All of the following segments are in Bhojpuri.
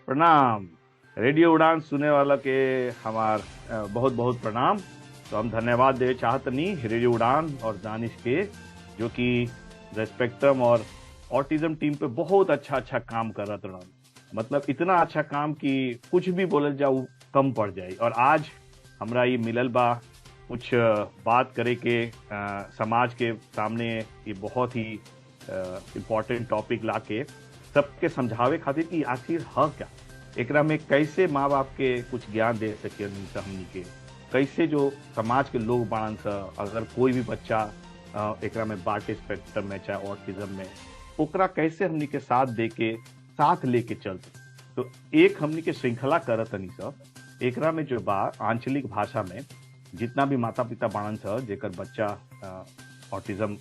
प्रणाम। रेडियो उड़ान सुने वाला के हमार बहुत बहुत प्रणाम। तो हम धन्यवाद दे चाहतनी रेडियो उड़ान और दानिश के, जो कि द स्पेक्ट्रम और ऑटिज्म टीम पे बहुत अच्छा अच्छा काम कर रहा था। मतलब इतना अच्छा काम कि कुछ भी बोलल जाऊ कम पड़ जाए। और आज हमरा ये मिलल बा कुछ बात करे के समाज के सामने ये बहुत ही इम्पोर्टेंट टॉपिक लाके सबके समझावे खातिर कि आखिर ह क्या एकरा में कैसे माँ बाप के कुछ ज्ञान दे सके हमनी के, कैसे जो समाज के लोग बाड़न सा, अगर कोई भी बच्चा एकरा में बाटे स्पेक्ट्रम में चाहे ऑटिज्म में, ओकरा कैसे हमनी के साथ दे के साथ लेके चलते। तो एक हमनी के श्रृंखला करत तनी सब एकरा में जो बा आंचलिक भाषा में जितना भी माता पिता बाड़न सा जेकर बच्चा ऑटिज्म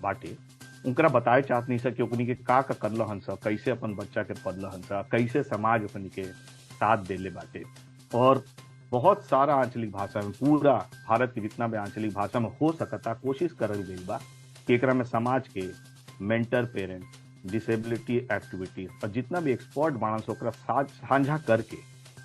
बाटे उनकरा बताए चाहत नहीं सर कि ओकनी के का करल हंस, कैसे अपन बच्चा के पढ़ल हंस, कैसे समाज ओकनी के साथ देले बाटे। और बहुत सारा आंचलिक भाषा में, पूरा भारत के जितना भी आंचलिक भाषा में हो सकता कोशिश करल गई बा कि एकरा में समाज के मेंटर पेरेंट डिसेबिलिटी एक्टिविटीज और जितना भी एक्सपर्ट बाणन से ओकरा साझा करके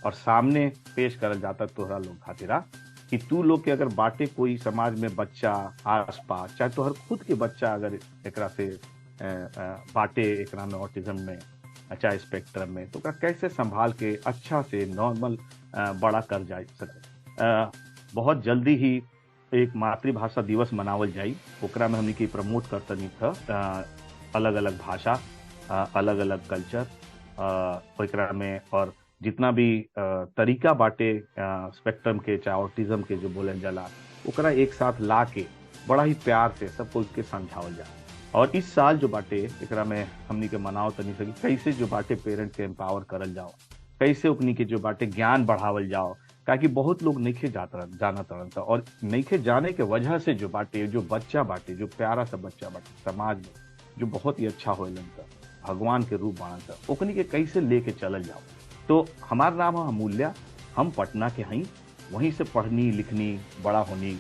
और सामने पेश करल जाता तोहरा लोग खातिरा कि तू लोग के अगर बाटे कोई समाज में बच्चा आस पास, चाहे तोहर खुद के बच्चा अगर एकरा से बाटे एकरा में ऑटिज्म में चाहे स्पेक्ट्रम में, तो कैसे संभाल के अच्छा से नॉर्मल बड़ा कर जा सके। बहुत जल्दी ही एक मातृभाषा दिवस मनावल जाई, ओकरा में हमने की प्रमोट करतनी था अलग अलग भाषा, अलग अलग कल्चर ओकरा में, और जितना भी तरीका बाटे स्पेक्ट्रम के चाहे ऑटिज्म के जो बोलन जाला ओकरा एक साथ ला के बड़ा ही प्यार से सबको के समझावल जा। और इस साल जो बाटे एकरा में हमनी के मनाओ तनी सकी कैसे जो बाटे पेरेंट के एम्पावर करल जाओ, कैसे ओकनी के जो बाटे ज्ञान बढ़ावल जाओ, ताकि बहुत लोग नइखे जानत रहन था। और नइखे जाने के वजह से जो बाटे जो बच्चा बाटे, जो प्यारा सा बच्चा बाटे समाज में जो बहुत ही अच्छा होलन था, भगवान के रूप बाणन था, ओकनी के कैसे लेके चलल जाओ। तो हमारा नाम है अमूल्या, हम पटना के हई, वहीं से पढ़नी लिखनी बड़ा होनी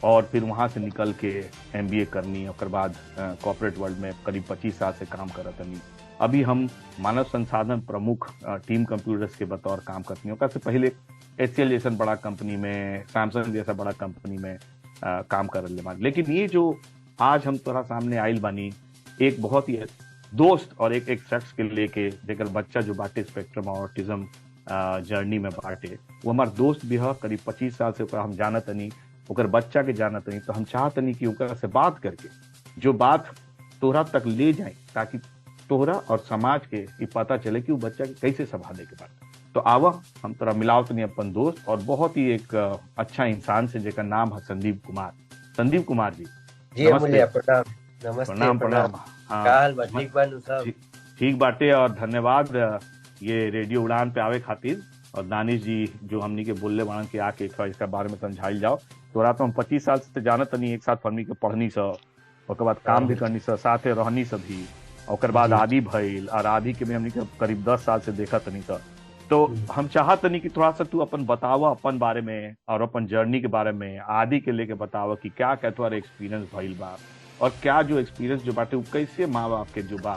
और फिर वहाँ से निकल के MBA करनी, और बाद कॉर्पोरेट वर्ल्ड में करीब 25 साल से काम करत हनी। अभी हम मानव संसाधन प्रमुख टीम कंप्यूटर्स के बतौर काम करती हूँ। से पहले HCL जैसा बड़ा कंपनी में, सैमसंग जैसा बड़ा कंपनी में काम कर ले। लेकिन ये जो आज हम तोरा सामने आइल बानी एक बहुत ही दोस्त और एक शख्स के लेके, जेकर बच्चा जो बाटे स्पेक्ट्रम और ऑटिज्म जर्नी में बाटे, वो हमार दोस्त भी है, करीब 25 साल से हम जानत नहीं, ओकर बच्चा के जानत नहीं। तो हम चाहत नहीं कि ओकरा से बात करके जो बात तोहरा तक ले जाए, ताकि तोहरा और समाज के ये पता चले कि वो बच्चा के कैसे संभाले के बाद। तो आवा हम तोरा मिलाओ तनी अपन दोस्त और बहुत ही एक अच्छा इंसान से, जेकर नाम है संदीप कुमार। संदीप कुमार जी नमस्ते। प्रणाम। नमस्ते। प्रणाम प्रणाम। हाँ, ठीक बाटे और धन्यवाद ये रेडियो उड़ान पे आवे खातिर। और दानिश जी जो हमनी के बोलले बाड़न के आके इसका बारे में समझाइल जाओ। तोरा तो हम 25 साल से जानत नहीं, एक साथ हमनी के पढ़नी सा, ओकर बाद काम भी करनी सा, साथे रहनी सभी, ओकर बाद आदि भइल, और आदि के भी हमनी के करीब 10 साल से देखत नहीं था। तो हम चाहत नहीं कि थोड़ा सा तू अपन बतावा अपन बारे में और अपन जर्नी के बारे में, आदि के लेके बतावा कि क्या क्या तुम्हारा एक्सपीरियंस भइल बा, और क्या जो एक्सपीरियंस जो बाटे कैसे माँ बाप के जो बा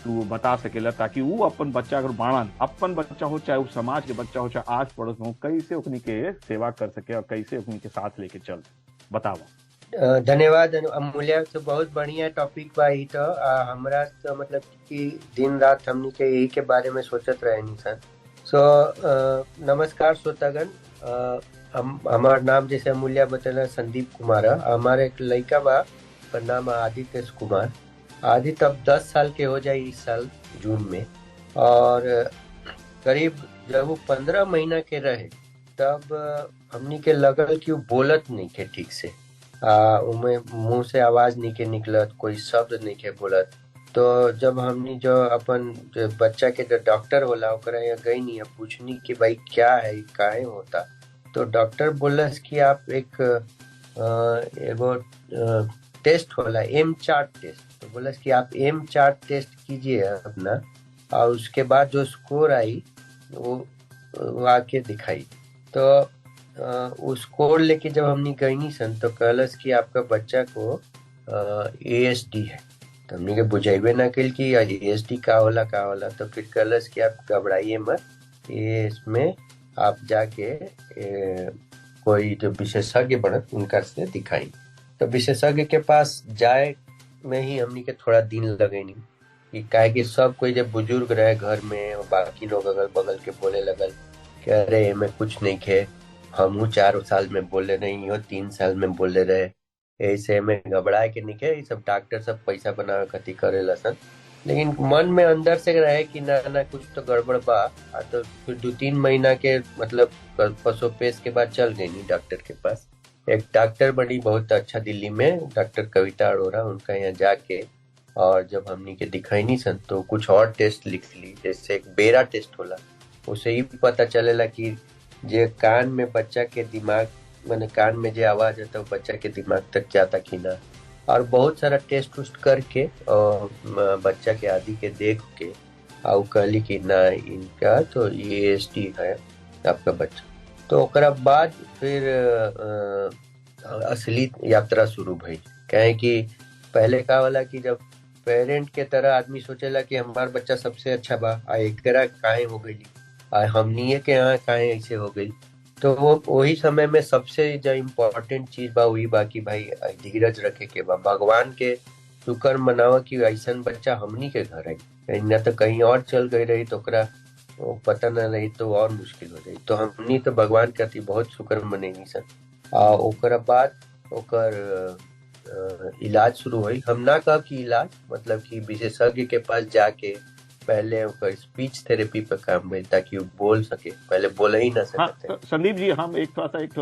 तू बता सकेला, ताकि वो अपन बच्चा अगर बाणन, अपन बच्चा हो चाहे वो समाज के बच्चा हो चाहे आस पड़ोस में हो, कैसे ओकनी के सेवा कर सके और कैसे ओकनी के साथ लेके चल बतावा। धन्यवाद अमूल्या। तो बहुत बढ़िया टॉपिक बा ही। तो हमरा तो मतलब कि दिन रात हमनी के यही के बारे में सोचत रहे नहीं सर। नमस्कार श्रोतागण। हमार नाम जैसे अमूल्या बतला संदीप कुमार है। हमारे एक लड़का बा पर नाम आदित्य कुमार। आदित्य अब 10 साल के हो जाए इस साल जून में। और करीब जब वो 15 महीना के रहे तब हमनी के लगल कि वो बोलत नहीं के ठीक से, उमे मुंह से आवाज नहीं के निकलत, कोई शब्द नहीं के बोलत। तो जब हमनी जो अपन जो बच्चा के जो डॉक्टर होला ओकरा यहाँ गई नहीं है पूछनी कि भाई क्या है काहे होता, तो डॉक्टर बोलस कि आप एक एगो टेस्ट होला M-चार्ट टेस्ट, तो बोलस कि आप M-चार्ट टेस्ट कीजिए अपना, और उसके बाद जो स्कोर आई वो आके दिखाई। तो उस स्कोर लेके जब हमने गई नहीं सन तो कहलस कि आपका बच्चा को ASD है। तो हमने के बुझेबे ना कल कि ASD का होला। तो फिर कहलस कि आप घबराइए मत, ये इसमें आप जाके कोई जो विशेषज्ञ बनत उनका से दिखाई। तो विशेषज्ञ के पास जाए में ही हमनी के थोड़ा दिन लगे नहीं, कि काहे कि सब कोई जब बुजुर्ग रहे घर में और बाकी लोग अगल बगल के बोले लगल कि अरे एमे कुछ नहीं खे, हमहू 4 साल में बोले नहीं हो, 3 साल में बोले रहे, ऐसे में घबराए के नहीं खे, ये सब डॉक्टर सब पैसा बनावे खातिर करे लसन। लेकिन मन में अंदर से रहे कि ना ना कुछ तो गड़बड़ बा। तो फिर 2-3 महीना के मतलब पसोपेश के बाद चल गई नहीं डॉक्टर के पास। एक डॉक्टर बड़ी बहुत अच्छा दिल्ली में, डॉक्टर कविता अरोरा, उनका यहाँ जाके और जब हमनी के दिखाई नहीं सन तो कुछ और टेस्ट लिख ली, जैसे एक बेरा टेस्ट होला, उसे ही पता चलेला कि जे कान में बच्चा के दिमाग माने कान में जो आवाज आता है वो बच्चा के दिमाग तक जाता कि ना। और बहुत सारा टेस्ट उस्ट करके और बच्चा के आदि के देख के और कहली कि ना इनका तो ESD है आपका बच्चा। तो ओकरा बाद फिर असली यात्रा शुरू भई। कहे कि पहले का वाला कि जब पेरेंट के तरह आदमी सोचेला कि हमार बच्चा सबसे अच्छा बा, आ एकरा काहे हो गई, आ हमनिए के यहाँ काहे ऐसे हो गई। तो वो वही समय में सबसे जो इम्पोर्टेंट चीज बा वही बा कि भाई धीरज रखे के बा, भगवान के शुक्र मनावा कि ऐसन बच्चा हमनी के घर है, न तो कहीं और चल गई रही तो ओकरा वो पता न रही तो और मुश्किल हो जाई। तो हमनी तो भगवान के अति बहुत शुक्र मनेनी सन। ओकरा बाद ओकर इलाज शुरू हुई। हम ना कह कि इलाज मतलब कि विशेषज्ञ के पास जाके पहले ओकर स्पीच थेरेपी पे काम भइल ताकि वो बोल सके, पहले बोल ही ना हाँ सकते। संदीप जी, हम एक थोड़ा सा एक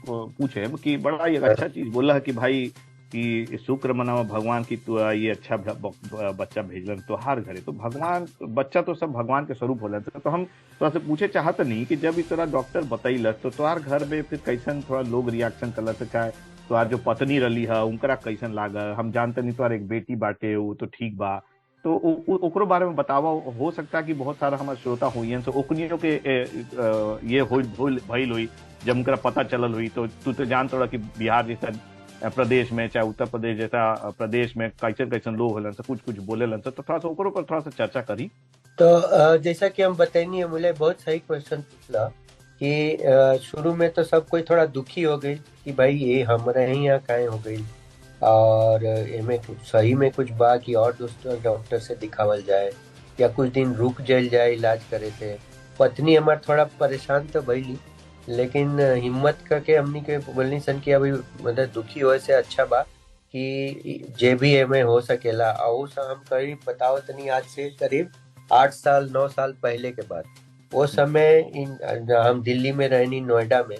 पूछे कि बड़ा एक अच्छा चीज बोला है कि भाई कि शुक्र मनाओ भगवान की तू ये अच्छा बच्चा भेजलन तोहार घरे। तो भगवान बच्चा तो सब भगवान के स्वरूप होला। तो हम थोड़ा से पूछे चाहत नहीं कि जब इस तरह डॉक्टर बतैलस तो तोहार घर में फिर कैसन थोड़ा लोग रिएक्शन करलस, चाहे तोहार जो पत्नी रही है उनकरा कैसन लागल। हम जानते नहीं तोहार एक बेटी बाटे वो तो ठीक बा, तो ओकरो बारे में बतावा। हो सकता है कि बहुत सारा हमारे श्रोता हुई तो ओकनियों के ये भइल हुई जब उनका पता चलल हुई। तो तू तो जानत रहा कि बिहार जैसा प्रदेश में चाहे उत्तर प्रदेश जैसा प्रदेश में कैसन कैसन लोग होलन से कुछ कुछ बोलेलन से, तो थोड़ा सा ओकरो पर थोड़ा सा चर्चा करी। तो जैसा कि हम बताइए, मुझे बहुत सही क्वेश्चन पूछला कि शुरू में तो सब कोई थोड़ा दुखी हो गई कि भाई ये हमारे ही यहाँ काहे हो गई, और एमे कुछ सही में कुछ बा कि और दोस्तों डॉक्टर से दिखावल जाए या कुछ दिन रुक जाइल जाए इलाज करे से। पत्नी हमार थोड़ा परेशान तो भइली, लेकिन हिम्मत करके हमनी के बोलनी सन कि अभी मतलब दुखी होए से अच्छा बा कि जे भी एमे हो सकेला। और हम करीब बताओ तनी आज से करीब 8 साल 9 साल पहले के बाद, वो समय हम दिल्ली में रहनी, नोएडा में,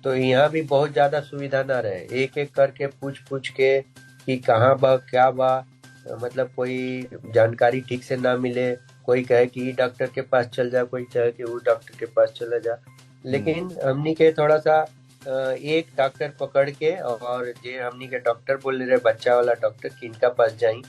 तो यहाँ भी बहुत ज्यादा सुविधा ना रहे। एक एक करके पूछ पूछ के कि कहाँ बा क्या बा, मतलब कोई जानकारी ठीक से ना मिले। कोई कहे कि डॉक्टर के पास चल जा, कोई कहे कि वो डॉक्टर के पास चला जा। लेकिन हमनी के थोड़ा सा एक डॉक्टर पकड़ के और जे हमनी के डॉक्टर बोले रहे बच्चा वाला डॉक्टर कि इनका पास जाई,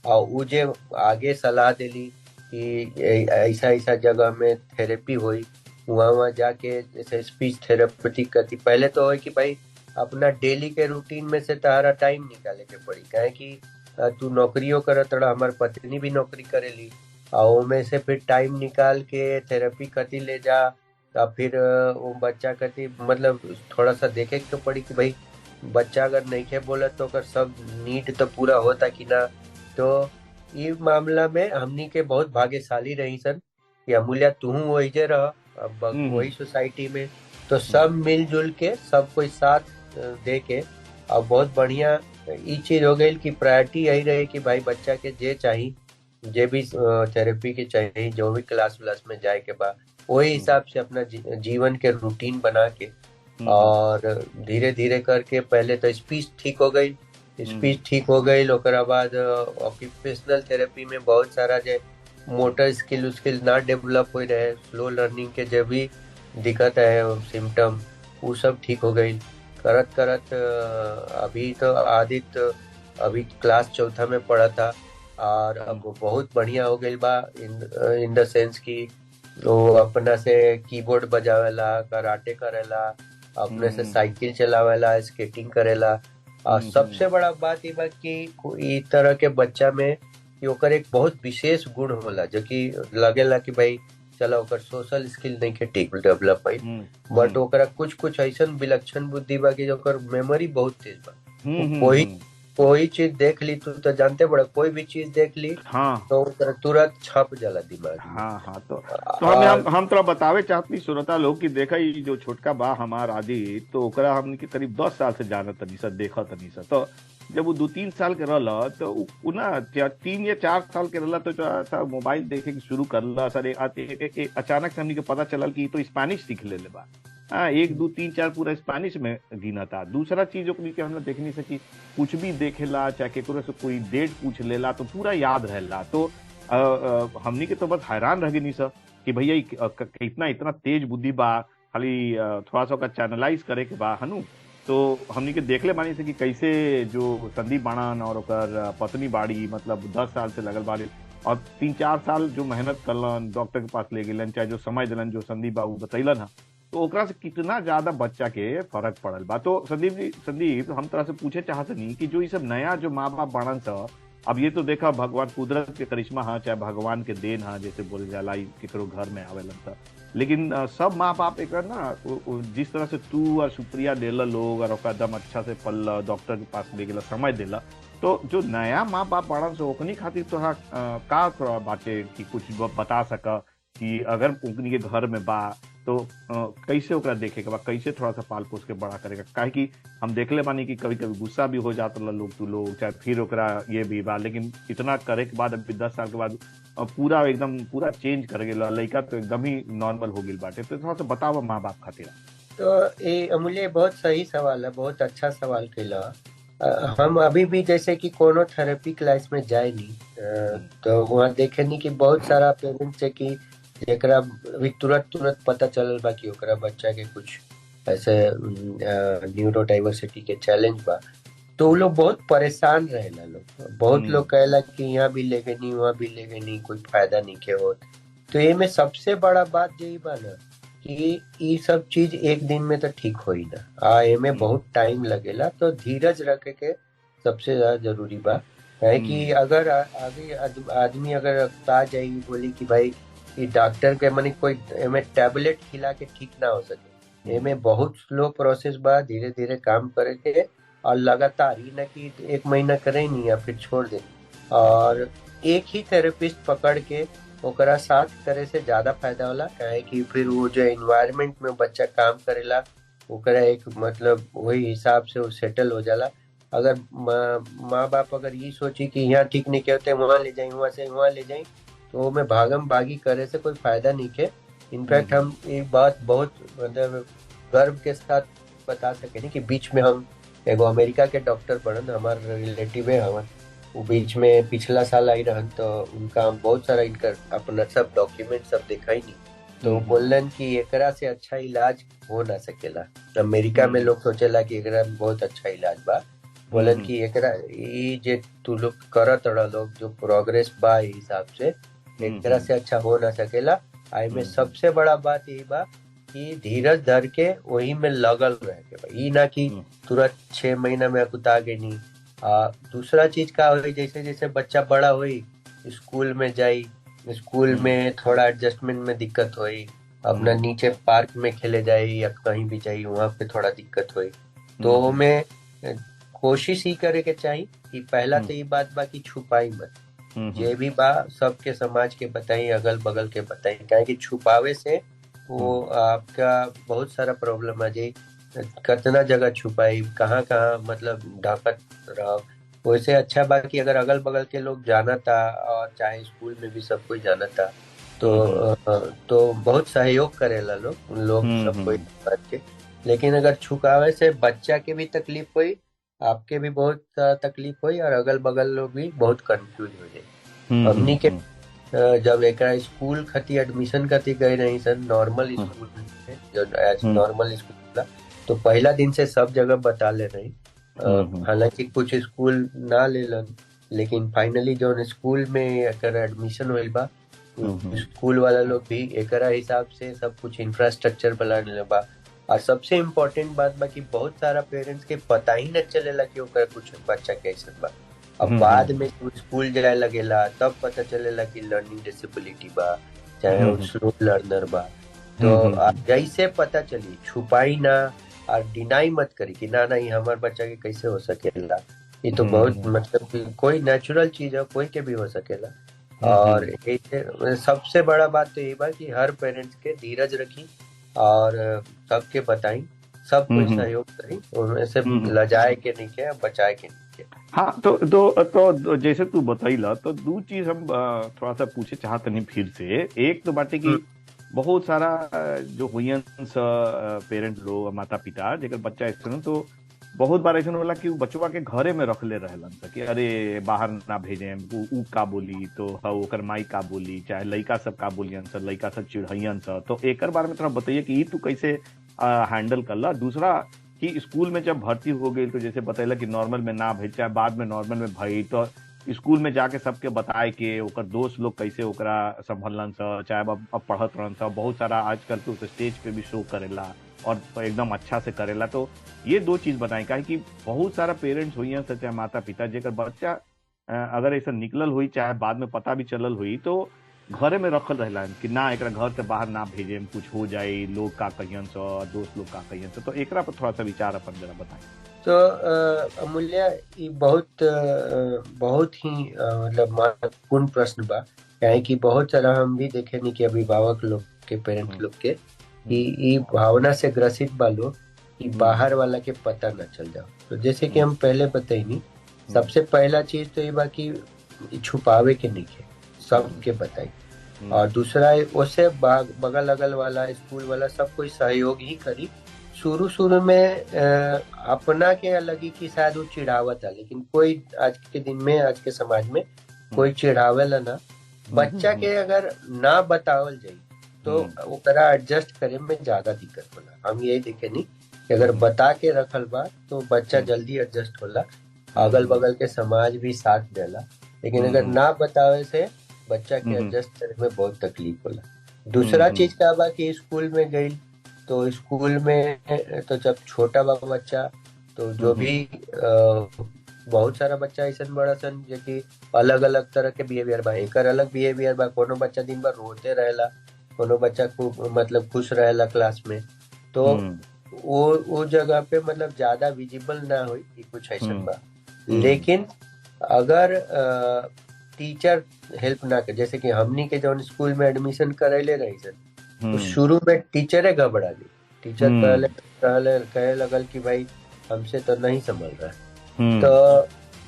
और वो जे आगे सलाह दिली कि ऐसा ऐसा जगह में थेरेपी हुई, वहाँ जाके जैसे स्पीच थेरेपी करती। पहले तो है कि भाई अपना डेली के रूटीन में से तारा टाइम निकाले के पड़ी, काहे कि तू नौकरियों करत रहा, हमार पत्नी भी नौकरी करेली, और में से फिर टाइम निकाल के थेरेपी कती ले जा। तब फिर वो बच्चा कती मतलब थोड़ा सा देखे तो पड़ी कि भाई बच्चा अगर नहीं खे बोला तो अगर सब नीड तो पूरा होता कि ना। तो ये मामला में हमनी के बहुत भाग्यशाली रही सन कि अमूल्य तू वही जे रह अब वही सोसाइटी में, तो सब मिलजुल के सब कोई साथ दे के और बहुत बढ़िया ये चीज हो गई कि प्रायोरिटी यही रहे कि भाई बच्चा के जे चाहिए, जे भी थेरेपी के चाहिए, जो भी क्लास व्लास में जाए के बाद वही हिसाब से अपना जीवन के रूटीन बना के और धीरे धीरे करके पहले तो स्पीच ठीक हो गई। स्पीच ठीक हो गई ओकरा बाद ऑक्यूपेशनल थेरेपी में बहुत सारा जो मोटर स्किल ना डेवलप हो रहे, स्लो लर्निंग के जो भी दिक्कत है सिम्टम वो सब ठीक हो गई। करत करत अभी तो आदित्य अभी क्लास चौथा में पढ़ा था और अब बहुत बढ़िया हो गई बा इन द सेंस की वो अपना से कीबोर्ड बजावेला, कराटे करेला, अपने से साइकिल चलावेला, स्केटिंग करेला। और सबसे बड़ा बात ये बा कि इस तरह के बच्चा में कि ओकर एक बहुत विशेष गुण होला जो कि लगेला कि भाई चला ओकर सोशल स्किल नहीं के ठीक डेवलप भइल, बट ओकरा कुछ कुछ ऐसन विलक्षण बुद्धि बा कि ओकर मेमोरी बहुत तेज बा। कोई कोई चीज देख ली तू तो जानते बड़ा, कोई भी चीज देख ली हाँ तो ओकरा तुरंत छप जाला दिमाग में। हाँ हाँ, तो हम तोरा बतावे चाहती श्रोता लोग कि देखा ये जो छोटका बा हमार आदि, तो ओकरा हमने के करीब 10 साल से जानत तनी सा, देखत तनी सा। तो जब वो 2-3 साल के रहला तो उ ना 3 या 4 साल के रहला तो सा मोबाइल देखे के शुरू करला सर। अचानक से हमने के पता चलल कि तो स्पेनिश सीख ले बा। हाँ, 1 2 3 4 पूरा स्पेनिश में गिना था। दूसरा चीज ओकनी के हमने देखनी से कि कुछ भी देखेला चाहे केकरो से कोई डेट पूछ लेला तो पूरा याद रहेला। तो हमनी के तो बस हैरान रह गई सर कि भैया इतना तेज बुद्धि बा, खाली थोड़ा सा ओकर चैनलाइज करे के बा हनु। तो हमनी के देखले बानी से कि कैसे जो संदीप बाणन और ओकर पत्नी बाड़ी, मतलब 10 साल से लगल बाड़ी और 3-4 साल जो मेहनत करलन, डॉक्टर के पास ले गेलन, चाहे जो समय दिलन, जो संदीप बाबू बतैलन है, तो ओकरा से कितना ज्यादा बच्चा के फर्क पड़ल बा। तो संदीप हम तरह से पूछे चाहते नहीं कि जो ये सब नया जो माँ बाप बाणन सा, अब ये तो देखा भगवान कुदरत के करिश्मा हाँ, चाहे भगवान के देन हाँ, जैसे बोले जाला केकरो घर में आवेलन था। लेकिन सब माँ बाप एक ना जिस तरह से तू और सुप्रिया देला लोग और ओकरा दम अच्छा से पल डॉक्टर के पास ले गेला, समय देला, तो जो नया माँ बाप बाड़न से ओकनी खातिर तोरा का थोड़ा बाटे कि कुछ बता सका कि अगर ओकनी के घर में बा तो कैसे ओकरा देखे के बा, कैसे थोड़ा सा पाल पोस के बड़ा करेगा। काहे कि हम देखले बानी कि कभी कभी गुस्सा भी हो जाता लोग, तू लोग चाहे फिर ओकरा ये भी बा, लेकिन इतना करे के बाद अभी 10 साल के बाद पूरा एकदम पूरा चेंज कर गेला लड़का, तो एकदम ही नॉर्मल हो गेल बाटे। तो थोड़ा सा बतावा माँ बाप खातिर। तो ये अमूल्य बहुत सही सवाल है, बहुत अच्छा सवाल कैला। हम अभी भी जैसे कि कोनो थेरेपी क्लास में जाए नहीं, तो वहाँ देखे नहीं कि बहुत सारा पेरेंट्स है कि जेकरा भी तुरंत पता चलल बा कि ओकरा बच्चा के कुछ ऐसे न्यूरो डाइवर्सिटी के चैलेंज बा, तो वो लोग बहुत परेशान रहेला। लोग बहुत लोग कहेला कि यहाँ भी लेके नहीं, वहाँ भी लेके नहीं, कोई फायदा नहीं के होत। तो ये में सबसे बड़ा बात यही बा ना कि ये सब चीज एक दिन में तो ठीक होई ना, एमे बहुत टाइम लगेला। तो धीरज रखे के सबसे ज्यादा जरूरी बा। है कि अगर आगे आदमी अगर आ जाई बोली कि भाई ये डॉक्टर के मनी कोई एमे टैबलेट खिला के ठीक ना हो सके, एमे बहुत स्लो प्रोसेस बा, धीरे धीरे काम करे के और लगातार ही ना कि 1 महीना करे नहीं या फिर छोड़ दे। और एक ही थेरेपिस्ट पकड़ के ओकरा साथ करे से ज्यादा फायदा होला। काहे कि फिर वो जो एनवायरनमेंट में बच्चा काम करेला ओकरा एक मतलब वही हिसाब से वो सेटल हो जाला। अगर माँ बाप अगर ये सोची कि यहाँ ठीक नहीं कहते वहाँ ले जाए, वहाँ से वहाँ ले जाए, तो में भागम भागी करे से कोई फायदा नहीं के। इनफैक्ट हम ये बात बहुत मतलब गर्व के साथ बता सके नहीं कि बीच में हम एगो अमेरिका के डॉक्टर पढ़न, हमारे रिलेटिव है हमारे, वो बीच में पिछला साल आई रहन, तो उनका हम बहुत सारा इनका अपना सब डॉक्यूमेंट सब देखा ही नहीं। तो बोलन कि एकरा से अच्छा इलाज हो ना सकेला। अमेरिका में लोग सोचेला कि एकरा में बहुत अच्छा इलाज बा, बोलन कि एकरा ये जे तू लोग करत रहा लोग जो प्रोग्रेस बा हिसाब से एकरा से अच्छा हो ना सकेला। आई में सबसे बड़ा बात यही बा कि धीरज धर के वही में लगल रह के, ये ना कि तुरंत 6 महीना में अकुता के नहीं। दूसरा चीज का हो, जैसे जैसे बच्चा बड़ा हुई, स्कूल में जाई, स्कूल में थोड़ा एडजस्टमेंट में दिक्कत हुई, अपना नीचे पार्क में खेले जाए या कहीं भी जाए वहां पे थोड़ा दिक्कत हुई, तो मैं कोशिश ही करे के चाहिए कि पहला तो ये बात बा कि छुपाई मत, जे भी बा सबके समाज के बताई, अगल बगल के बताई। क्या कि छुपावे से वो आपका बहुत सारा प्रॉब्लम आ जाए, कितना जगह छुपाई, कहाँ कहाँ मतलब ढाकत रहा। वैसे अच्छा बा कि अगर अगल बगल के लोग जाना था और चाहे स्कूल में भी सब कोई जाना था तो बहुत सहयोग करेला लोग सब कोई बात के। लेकिन अगर छुपावे से बच्चा के भी तकलीफ हुई, आपके भी बहुत तकलीफ हुई और अगल बगल लोग भी बहुत कंफ्यूज हो जाए। हमनी के जब एक स्कूल खती एडमिशन खती गए रही सन नॉर्मल स्कूल में, जो एज नॉर्मल स्कूल, तो पहला दिन से सब जगह बता ले रही। हालांकि कुछ स्कूल ना लेलन, लेकिन फाइनली जो स्कूल में एकर एडमिशन हुई बा, स्कूल वाला लोग भी एकरा हिसाब से सब कुछ इंफ्रास्ट्रक्चर बनाने बा। और सबसे इम्पोर्टेंट बात बा कि बहुत सारा पेरेंट्स के पता ही न चलेला कि ओकर कुछ बच्चा कैसे बा। अब बाद में स्कूल जाए लगेला तब पता चलेला कि लर्निंग डिसेबिलिटी बा चाहे वो हम्म स्लो लर्नर बा। तो हम्म जैसे पता चली, छुपाई ना और डिनाई मत करी कि ना नहीं हमार बच्चा के कैसे हो सकेला। ये तो बहुत हम्म मतलब कि कोई नेचुरल चीज है, कोई के भी हो सकेला। और हम्म सबसे बड़ा बात तो ये बा कि हर पेरेंट्स के धीरज रखी और सबके बताई, सब कोई हम्म सहयोग करी, उनमें से हम्म। लजाए के नहीं के बचाए के नहीं के। हाँ तो जैसे तू बताइला तो दो चीज हम थोड़ा सा पूछे चाहत नहीं फिर से। एक तो बाटे हम्म, कि बहुत सारा जो हुयन पेरेंट लोग माता पिता जेकर बच्चा ऐसे न, तो बहुत बार ऐसा होला कि उ बचवा के घरे में रखले रहेलन स कि अरे बाहर ना भेजे, उ का बोली तो हाँ ओकर माई का बोली, चाहे लइका सब का बोलियन स, लइका सब चिढ़ैयन स। तो एकर बारे में थोड़ा बताइए कि ई तू कैसे हैंडल करला। दूसरा कि स्कूल में जब भर्ती हो गई तो जैसे बतैला कि नॉर्मल में ना भई, चाहे बाद में नॉर्मल में भई, तो स्कूल में जाके सबके बताए के ओकर दोस्त लोग कैसे ओकरा संभलन स, चाहे अब पढ़त रहन स, बहुत सारा आजकल तो स्टेज पे भी शो करेला और एकदम अच्छा से करेला। तो ये दो चीज बताएं काहे कि बहुत सारा पेरेंट्स हुई हैं, चाहे माता पिता जेकर बच्चा अगर ऐसा निकलल हुई चाहे बाद में पता भी चलल हुई तो घरे में रखल रहेला कि ना एकरा घर से बाहर ना भेजे, कुछ हो जाए, लोग का कहियन स, दोस्त लोग का कहियन स। तो एकरा पर थोड़ा सा विचार अपन जरा बताएं। तो अमूल्य, ये बहुत ही मतलब महत्वपूर्ण प्रश्न बा। काहे कि बहुत सारा हम भी देखे नहीं कि अभिभावक लोग के, पेरेंट हम्म लोग के कि हम्म ये भावना से ग्रसित बा लोग कि हम्म बाहर वाला के पता न चल जाओ। तो जैसे कि हम्म हम पहले बताइनी, हम्म सबसे पहला चीज तो ये बा कि ई छुपावे के नहीं है, हम्म सबके बताई। हम्म और दूसरा उससे बगल अगल वाला, स्कूल वाला सब कोई सहयोग ही करी। शुरू शुरू में अपना के अलग ही कि शायद वो चिढ़ावत है, लेकिन कोई आज के दिन में, आज के समाज में हम्म कोई चिढ़ावेला ना। बच्चा हम्म के अगर ना बतावल जाई तो हम्म ओकरा एडजस्ट करे में ज्यादा दिक्कत होला। हम यही देखे नहीं कि अगर हम्म बता के रखल बा तो बच्चा हम्म जल्दी एडजस्ट होला, अगल हम्म बगल के समाज भी साथ देला। लेकिन अगर हम्म ना बतावे से बच्चा के हम्म एडजस्ट करे में बहुत तकलीफ होला। दूसरा हम्म चीज क्या बा कि स्कूल में गई, तो स्कूल में तो जब छोटा बा बच्चा, तो जो हम्म भी बहुत सारा बच्चा ऐसा बड़ा सन जो कि अलग अलग तरह के बिहेवियर बा। एकर अलग बिहेवियर बा, कोनो बच्चा दिन भर रोते रहेला, कोनो बच्चा खूब मतलब खुश रहेला क्लास में। तो हम्म वो जगह पे मतलब ज्यादा विजिबल ना हो कि कुछ ऐसा हम्म बा। हम्म लेकिन अगर टीचर हेल्प ना करे, जैसे कि हमनी के जौन स्कूल में एडमिशन करैले रही सर, तो हम्म शुरू में टीचरे घबरा गई। टीचर हम्म पहले कहले कहे लगल कि भाई हमसे तो नहीं संभल रहा है। हम्म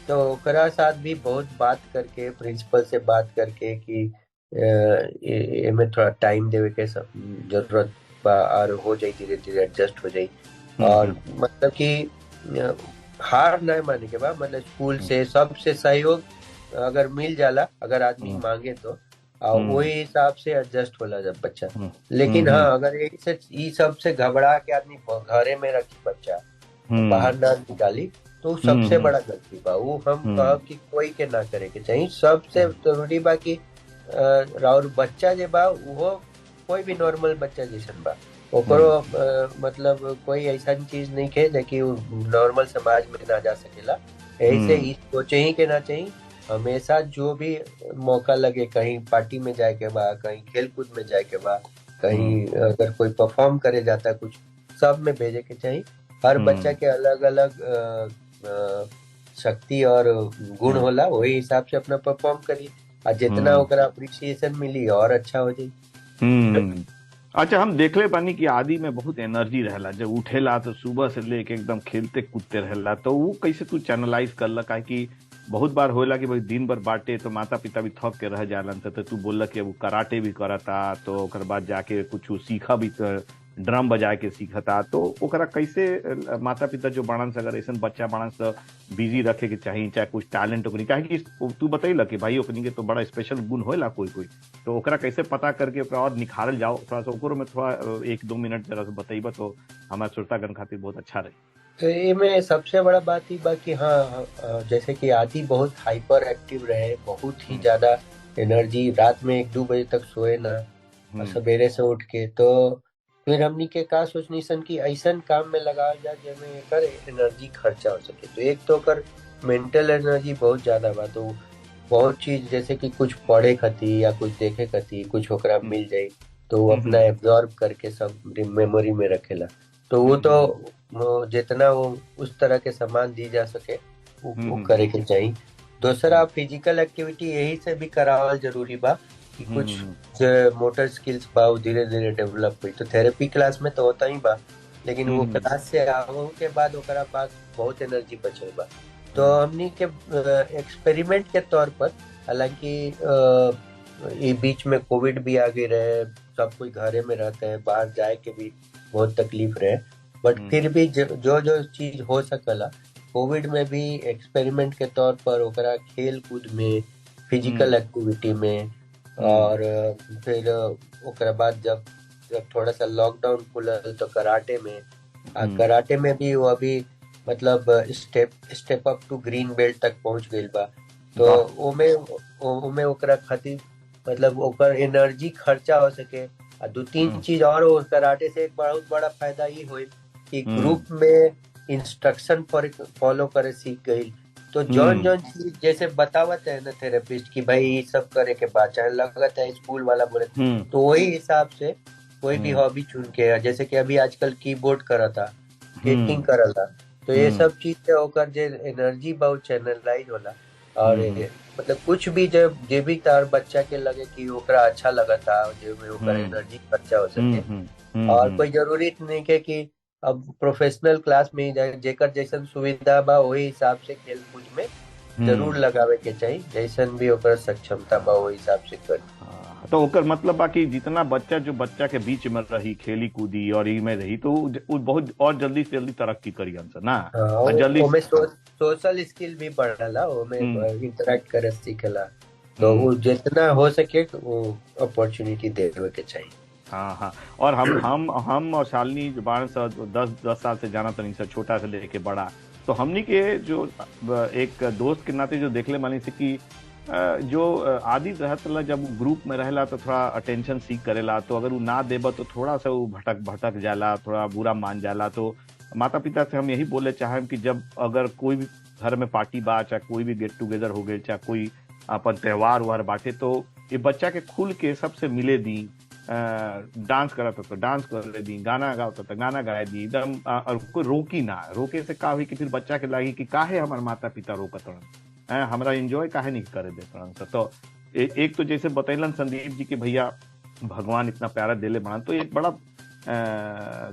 तो ओकरा साथ भी बहुत बात करके, प्रिंसिपल से बात करके कि एमे थोड़ा टाइम देवे के सब जरूरत बा, और हो जाई, धीरे धीरे एडजस्ट हो जाई। और हम्म मतलब कि अ, हार न माने के बाद, मतलब स्कूल से सबसे सहयोग अगर मिल जाला, अगर आदमी हम्म मांगे तो, और हम्म वही हिसाब से एडजस्ट होला जब बच्चा। हम्म लेकिन हम्म हाँ, अगर यही से ई सब से घबरा के आदमी घरे में रखी बच्चा, हम्म बाहर ना निकाली, तो सबसे हम्म बड़ा गलती बा। वो हम हम्म कहब कि कोई के ना करे के चाहिए। सबसे जरूरी बा कि राउर बच्चा जे बा वो कोई भी नॉर्मल बच्चा जैसन बा, ओकरो हम्म मतलब कोई ऐसा चीज नहीं है जे कि नॉर्मल समाज में ना जा सकेला। ऐसे हम्म ही सोचे ही के ना चाहिए। हमेशा जो भी मौका लगे, कहीं पार्टी में जाए के बा, कहीं खेल कूद में जाए के बा, हम्म कहीं अगर कोई परफॉर्म करे जाता कुछ, सब में भेजे के चाहिए। हर बच्चा हम्म के अलग अलग शक्ति और गुण हम्म होला, वही हिसाब से अपना परफॉर्म करी, और जितना हम्म ओकरा अप्रिसिएशन मिली और अच्छा हो जाई। हम्म। अच्छा, हम देखले बानी कि आदि में बहुत एनर्जी रहेला, जब उठेला तो सुबह से लेके एकदम खेलते कूदते रहेला। तो वो कैसे तू चैनलाइज करला काहे कि बहुत बार होला कि भाई दिन भर बाटे तो माता पिता भी थक के रह जालन। तो तू बोलला कि वो कराटे भी करता, तो ओकर बाद जाके कुछ सीखा भी, ड्रम बजाए के सीखता। तो ओकरा कैसे माता पिता जो बाणन से, अगर ऐसा बच्चा बाणन से बिजी रखे के चाहिए, चाहे कुछ टैलेंट ओकनी, काहे कि तू बतैला कि भाई ओकनी के तो बड़ा स्पेशल गुण होला कोई कोई, तो ओकरा कैसे पता करके ओकरा और निखारल जाओ, थोड़ा सा ओकरो में थोड़ा 1-2 मिनट जरा सा बतैबा तो हमारे श्रोतागण खातिर बहुत अच्छा रही। तो ये में सबसे बड़ा बात ही बा कि हाँ, जैसे कि आदि बहुत हाइपर एक्टिव रहे, बहुत ही हम्म ज्यादा एनर्जी, रात में 1-2 बजे तक सोए ना, और हम्म सवेरे से उठ के। तो फिर हमनी के का सोचनी सन कि ऐसन काम में लगावल जाए जेमे एकर एनर्जी खर्चा हो सके। तो एक तो ओकर मेंटल एनर्जी बहुत ज्यादा बा, तो बहुत चीज जैसे कि कुछ पढ़े खती या कुछ देखे खती कुछ ओकरा मिल जाई, तो वो अपना एब्जॉर्ब करके सब मेमोरी में रखेला। तो वो जितना वो उस तरह के सामान दी जा सके वो करे के चाहिए। दूसरा फिजिकल एक्टिविटी यही से भी करावल जरूरी बा कि कुछ जो मोटर स्किल्स बा वो धीरे धीरे डेवलप हुई। तो थेरेपी क्लास में तो होता ही बा, लेकिन वो क्लास से आवो के बाद ओकरा पास बहुत एनर्जी बचल बा। तो हमनी के एक्सपेरिमेंट के तौर पर, हालांकि ये बीच में कोविड भी आ गई रहे, सब कोई घरे में रहते हैं, बाहर जाए के भी बहुत तकलीफ रहे, बट फिर भी जो जो चीज हो सकला कोविड में भी एक्सपेरिमेंट के तौर पर ओकरा खेल कूद में, फिजिकल एक्टिविटी में, और फिर ओकरा बाद जब जब थोड़ा सा लॉकडाउन खुलल तो कराटे में, कराटे में भी वो अभी मतलब step up to green belt तक पहुंच गइल बा। तो ओमे ओकरा खातिर मतलब ओकर एनर्जी खर्चा हो सके। आ दो तीन चीज और हो कराटे से एक बहुत बड़ा फायदा ये होई कि ग्रुप में इंस्ट्रक्शन फॉलो करे सीख गई। तो जौन जौन चीज जैसे बतावत है ना थेरेपिस्ट की भाई ये सब करे के बाद चाहे लगत है स्कूल वाला बोले, तो वही हिसाब से कोई भी हॉबी चुन के, जैसे कि अभी आजकल कीबोर्ड करा था, स्केटिंग करल था, तो ये सब चीज से होकर जे एनर्जी बहुत चैनलाइज होला। और मतलब कुछ भी जब जे भी तार बच्चा के लगे कि ओकरा अच्छा लगा था, जो में ओकर एनर्जी खर्चा हो सके। और कोई जरूरी नहीं है कि अब प्रोफेशनल क्लास में ही जाए, जेकर जैसन सुविधा बा वही हिसाब से खेल कूद में जरूर लगावे के चाहिए, जैसन भी ओकर सक्षमता बा वही हिसाब से कर। तो ओकर मतलब बाकी जितना बच्चा जो बच्चा के बीच में रही खेली कूदी और ई में रही तो वो बहुत और जल्दी से जल्दी तरक्की करी हमसे ना, जल्दी ओमे सोशल स्किल भी बढ़ला, ओमे इंटरेक्ट करे सीखेला। तो वो जितना हो सके वो अपॉर्चुनिटी देवे के चाहिए। हाँ हाँ। और हम और शालिनी जो 10 साल से जाना तनी से छोटा से लेके बड़ा, तो हमनी के जो एक दोस्त के नाते जो देखले मानी से कि जो आदि रहतला जब ग्रुप में रहेला तो थोड़ा अटेंशन सीख करेला, तो अगर वो ना देबा तो थोड़ा सा वो भटक जाला, थोड़ा बुरा मान जाला। तो माता पिता से हम यही बोले चाहे कि जब अगर कोई भी घर में पार्टी बा, चाहे कोई भी गेट टुगेदर हो गए, चाहे कोई अपन त्योहार वार बांटे, तो ये बच्चा के खुल के सबसे मिले दी, डांस करता तो डांस कर ले दी, गाना गाता तो गाना गाए दी एकदम, और कोई रोकी ना। रोके से का हुई कि फिर बच्चा के लगी कि काहे हमारे माता पिता रोकत हमरा एंजॉय काहे नहीं करे देते। तो एक तो जैसे बतैलन संदीप जी के भैया भगवान इतना प्यारा दिले बना, तो एक बड़ा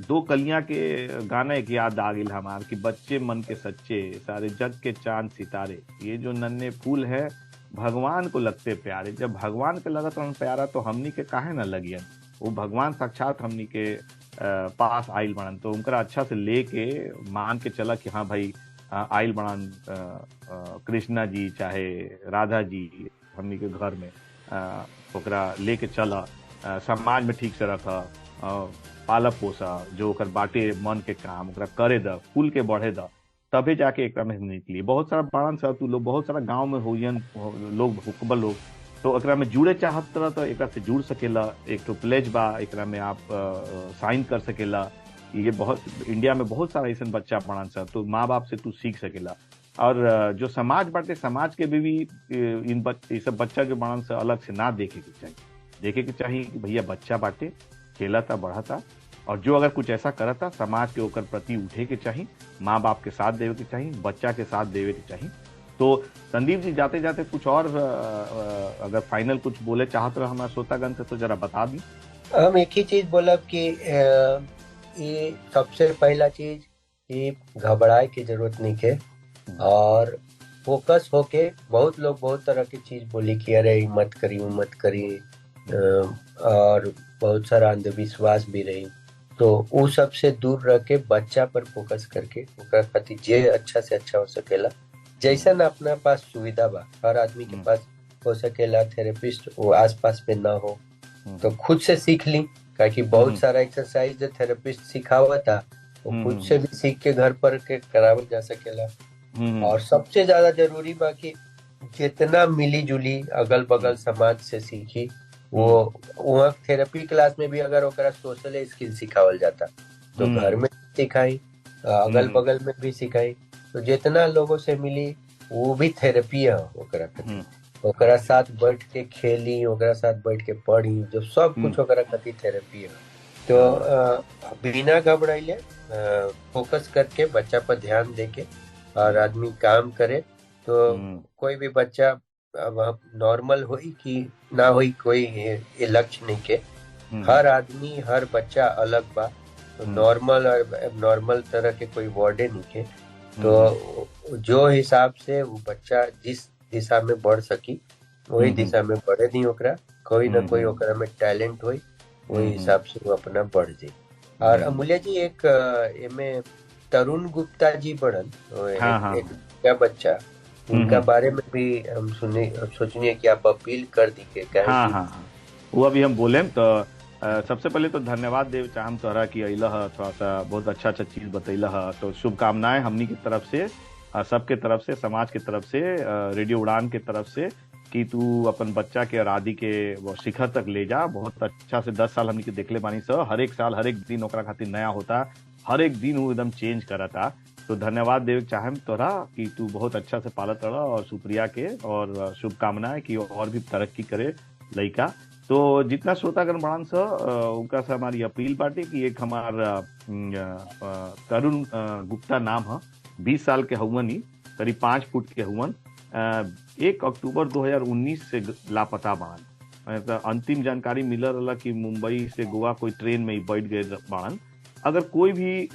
दो कलियां के गाना एक याद आ गई हमार कि बच्चे मन के सच्चे सारे जग के चांद सितारे, ये जो नन्हे फूल है भगवान को लगते प्यारे। जब भगवान के लगत प्यारा तो हमनी के काहे ना लगियन, वो भगवान साक्षात हमनी के पास आइल बनन, तो उनका अच्छा से लेके मान के चला कि हाँ भाई आइल बनन कृष्णा जी चाहे राधा जी हमनी के घर में, ओकरा लेके चला, समाज में ठीक से रखा, पाला पोसा, जो ओकर बाटे मन के काम ओकरा करे द, खुल के बढ़े द, तबे जाके एक में निकली। बहुत सारा बाड़न सा तू लोग, बहुत सारा गांव में होयन लोग हुकबल लोग, तो एकरा में जुड़े चाहत रह तो एकरा से जुड़ सकेला। एक तो प्लेज बा, एकरा में आप साइन कर सकेला। ये बहुत इंडिया में बहुत सारा ऐसा बच्चा पढ़ान सा, तो माँ बाप से तू सीख सकेला। और जो समाज बाटे, समाज के भी ये सब बच्चा जो बड़न से अलग से ना देखे के चाहिए, देखे के चाहिए कि भैया बच्चा बाटे खेलता बढ़ता, और जो अगर कुछ ऐसा करता समाज के ओकर प्रति उठे के चाहिए, माँ बाप के साथ देवे के चाहिए, बच्चा के साथ देवे के चाहिए। तो संदीप जी जाते जाते कुछ और अगर फाइनल कुछ बोले चाहत रहे हमारे श्रोतागण से तो जरा बता दी। हम एक ही चीज बोलब कि ये सबसे पहला चीज कि घबराए की जरूरत नहीं है, और फोकस होके, बहुत लोग बहुत तरह की चीज बोली कि अरे मत करी मत करी, और बहुत सारा अंधविश्वास भी रही, तो वो सब से दूर रह के बच्चा पर फोकस करके ओकरा खातिर जे अच्छा से अच्छा हो सकेला, जैसा ना अपना पास सुविधा बा, हर आदमी के पास हो सकेला थेरेपिस्ट वो आस पास में ना हो तो खुद से सीख ली, क्योंकि बहुत सारा एक्सरसाइज जो थेरेपिस्ट सिखावा था वो खुद से भी सीख के घर पर के करावल जा सकेला। और सबसे ज्यादा जरूरी बा कि जितना मिली जुली अगल बगल समाज से सीखी, वो वहाँ थेरेपी क्लास में भी अगर ओकरा सोशल स्किल सिखावल जाता तो घर में सिखाई, अगल बगल में भी सिखाई, तो जितना लोगों से मिली वो भी थेरेपी है ओकरा। ओकरा साथ बैठ के खेली, ओकरा साथ बैठ के पढ़ी, जब सब हम्म, कुछ ओकरा खातिर थेरेपी है। तो हाँ, बिना घबराइले फोकस करके बच्चा पर ध्यान देके और हम्म, आदमी काम करे तो हम्म, कोई भी बच्चा अब नॉर्मल होई कि ना होई, कोई ये लक्ष्य नहीं के। हम्म, हर आदमी, हर बच्चा अलग बा। तो हम्म, नॉर्मल और एबनॉर्मल तरह के कोई वर्डे नहीं के। हम्म, तो जो हिसाब से वो बच्चा जिस दिशा में बढ़ सकी वही हम्म, दिशा में बढ़े दी ओकरा। कोई ना हम्म, कोई ओकरा में टैलेंट होई, वही हम्म, हिसाब से वो अपना बढ़ जाए। और हम्म, अमूल्य जी, एक एमे तरुण गुप्ता जी बड़न, वो हाँ, एक हाँ, एक क्या बच्चा, उनका हम्म, बारे में भी हम सुने, सोचनी है कि आप अपील कर दी के काहे हाँ, कि हाँ, हाँ, वो अभी हम बोले तो सबसे पहले तो धन्यवाद देव चाहम तोहरा कि अइला ह, थोड़ा सा बहुत अच्छा अच्छा चीज बतैला ह, तो शुभकामनाएं हमनी की तरफ से, सबके तरफ से, समाज की तरफ से, रेडियो उड़ान की तरफ से, कि तू अपन बच्चा के और आदि के वो शिखर तक ले जा। बहुत अच्छा से 10 साल हमनी के देखले बानी स, हर एक साल हर एक दिन ओकरा खातिर नया होता, हर एक दिन वो एकदम चेंज करता। तो धन्यवाद देव चाहम तोहरा कि तू बहुत अच्छा से पालत रहा, और सुप्रिया के और शुभकामनाएं कि और भी तरक्की करे लइका। तो जितना श्रोतागण बड़ान स उनका से हमारी अपील बाटे कि एक हमार तरुण गुप्ता नाम है, 20 साल के हवन ही, करीब 5 फुट के हवन। 1 अक्टूबर 2019 से लापता बाड़न। तो अंतिम जानकारी मिलल रहा कि मुंबई से गोवा कोई ट्रेन में ही बैठ गए बाड़न। अगर कोई भी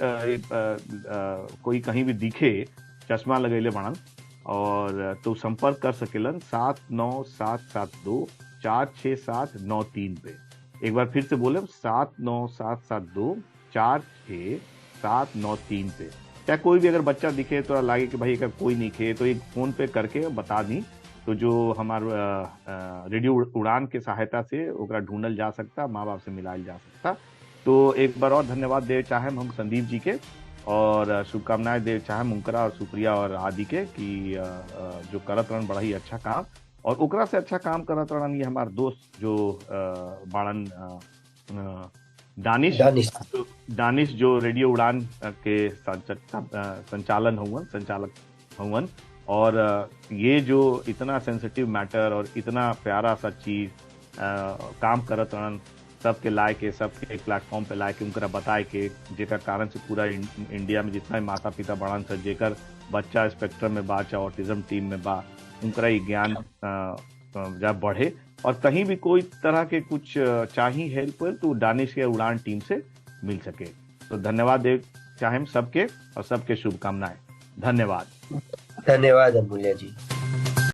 कोई कहीं भी दिखे, चश्मा लगैले बाड़न, और तो संपर्क कर सकेलन 7977246793 पे। एक बार फिर से बोले, 7977246793 पे। चाहे कोई भी अगर बच्चा दिखे तो लागे कि भाई अगर कोई नहीं खे, तो एक फोन पे करके बता दी, तो जो हमार रेडियो उड़ान के सहायता से ओकरा ढूंढल जा सकता, माँ बाप से मिलायल जा सकता। तो एक बार और धन्यवाद देव चाहे हम संदीप जी के, और शुभकामनाएं देव चाहे मुंकरा और सुप्रिया और आदि के कि जो करत रहन बड़ा ही अच्छा काम, और ओकरा से अच्छा काम करत रहन ये हमार दोस्त जो बाड़न अ, दानिश। दानिश। दानिश जो रेडियो उड़ान के संचालन हुवन, संचालक हुवन। और ये जो इतना सेंसिटिव मैटर और इतना प्यारा सा चीज काम करत रहन, सबके लाए के, सबके एक प्लेटफॉर्म पे लाए के, उनकरा बताए के, जेकर कारण से पूरा इंडिया में जितना माता पिता बड़ान से जेकर बच्चा स्पेक्ट्रम में बा, चाहे ऑटिज्म टीम में बा, उनकरा ये ज्ञान जब बढ़े, और कहीं भी कोई तरह के कुछ चाहिए हेल्प तो दानिश के उड़ान टीम से मिल सके। तो धन्यवाद देव चाहे सबके, और सबके शुभकामनाएं। धन्यवाद। धन्यवाद अमूल्य जी।